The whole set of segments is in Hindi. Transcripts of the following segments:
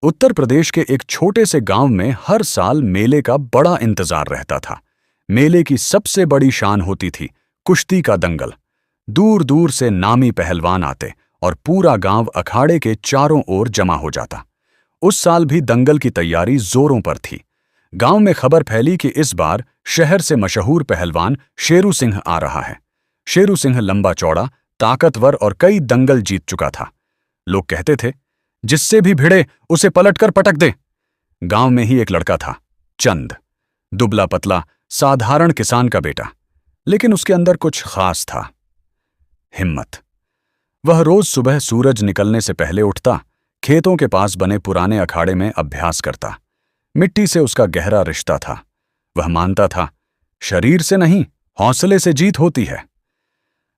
उत्तर प्रदेश के एक छोटे से गांव में हर साल मेले का बड़ा इंतजार रहता था। मेले की सबसे बड़ी शान होती थी कुश्ती का दंगल। दूर दूर से नामी पहलवान आते और पूरा गांव अखाड़े के चारों ओर जमा हो जाता। उस साल भी दंगल की तैयारी जोरों पर थी। गांव में खबर फैली कि इस बार शहर से मशहूर पहलवान शेरू सिंह आ रहा है। शेरू सिंह लंबा चौड़ा, ताकतवर और कई दंगल जीत चुका था। लोग कहते थे, जिससे भी भिड़े उसे पलटकर पटक दे। गांव में ही एक लड़का था, चंद। दुबला पतला, साधारण किसान का बेटा, लेकिन उसके अंदर कुछ खास था, हिम्मत। वह रोज सुबह सूरज निकलने से पहले उठता, खेतों के पास बने पुराने अखाड़े में अभ्यास करता। मिट्टी से उसका गहरा रिश्ता था। वह मानता था, शरीर से नहीं, हौसले से जीत होती है।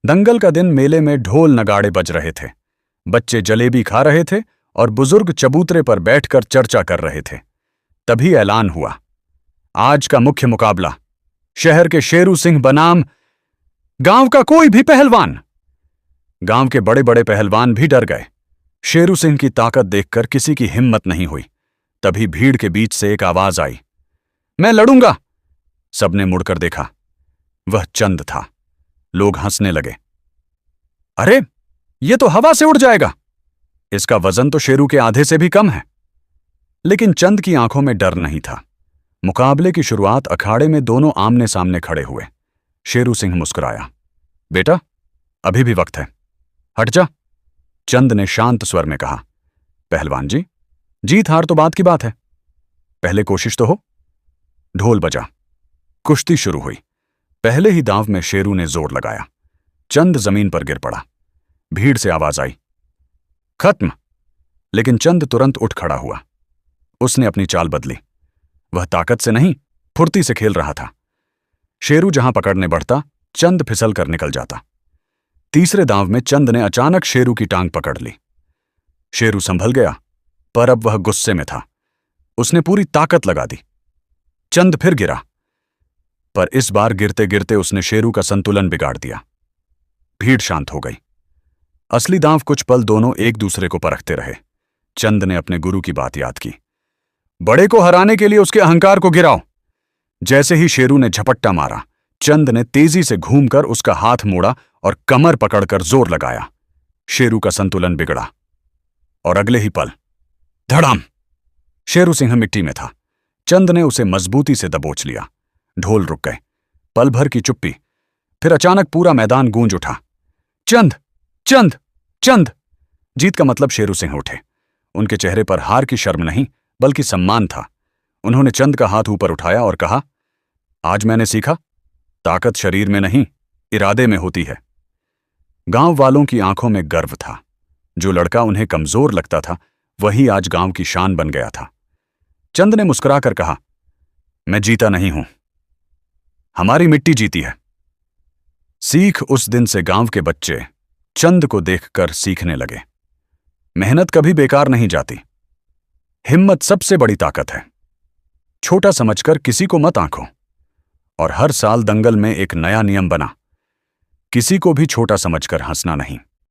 दंगल का दिन मेले में ढोल नगाड़े बज रहे थे। बच्चे जलेबी खा रहे थे और बुजुर्ग चबूतरे पर बैठकर चर्चा कर रहे थे। तभी ऐलान हुआ, आज का मुख्य मुकाबला शहर के शेरू सिंह बनाम गांव का कोई भी पहलवान। गांव के बड़े बड़े पहलवान भी डर गए। शेरू सिंह की ताकत देखकर किसी की हिम्मत नहीं हुई। तभी भीड़ के बीच से एक आवाज आई, मैं लड़ूंगा। सबने मुड़कर देखा, वह चंद था। लोग हंसने लगे, अरे ये तो हवा से उड़ जाएगा, इसका वजन तो शेरू के आधे से भी कम है। लेकिन चंद की आंखों में डर नहीं था। मुकाबले की शुरुआत अखाड़े में दोनों आमने सामने खड़े हुए। शेरू सिंह मुस्कुराया, बेटा अभी भी वक्त है, हट जा। चंद ने शांत स्वर में कहा, पहलवान जी, जीत हार तो बात की बात है, पहले कोशिश तो हो। ढोल बजा, कुश्ती शुरू हुई। पहले ही दांव में शेरू ने जोर लगाया। चंद जमीन पर गिर पड़ा। भीड़ से आवाज आई, खत्म। लेकिन चंद तुरंत उठ खड़ा हुआ। उसने अपनी चाल बदली। वह ताकत से नहीं, फुर्ती से खेल रहा था। शेरू जहां पकड़ने बढ़ता, चंद फिसल कर निकल जाता। तीसरे दांव में चंद ने अचानक शेरू की टांग पकड़ ली। शेरू संभल गया, पर अब वह गुस्से में था। उसने पूरी ताकत लगा दी। चंद फिर गिरा, पर इस बार गिरते गिरते उसने शेरू का संतुलन बिगाड़ दिया। भीड़ शांत हो गई। असली दांव कुछ पल दोनों एक दूसरे को परखते रहे। चंद ने अपने गुरु की बात याद की, बड़े को हराने के लिए उसके अहंकार को गिराओ। जैसे ही शेरू ने झपट्टा मारा, चंद ने तेजी से घूमकर उसका हाथ मोड़ा और कमर पकड़कर जोर लगाया। शेरू का संतुलन बिगड़ा और अगले ही पल धड़ाम, शेरू सिंह मिट्टी में था। चंद ने उसे मजबूती से दबोच लिया। ढोल रुक गए। पल भर की चुप्पी। फिर अचानक पूरा मैदान गूंज उठा, चंद चंद चंद। जीत का मतलब शेरू सिंह उठे। उनके चेहरे पर हार की शर्म नहीं, बल्कि सम्मान था। उन्होंने चंद का हाथ ऊपर उठाया और कहा, आज मैंने सीखा, ताकत शरीर में नहीं, इरादे में होती है। गांव वालों की आंखों में गर्व था। जो लड़का उन्हें कमजोर लगता था, वही आज गांव की शान बन गया था। चंद ने मुस्कुराकर कहा, मैं जीता नहीं हूं, हमारी मिट्टी जीती है। सीख उस दिन से गांव के बच्चे चंद को देखकर सीखने लगे। मेहनत कभी बेकार नहीं जाती। हिम्मत सबसे बड़ी ताकत है। छोटा समझकर किसी को मत आंको। और हर साल दंगल में एक नया नियम बना, किसी को भी छोटा समझकर हंसना नहीं।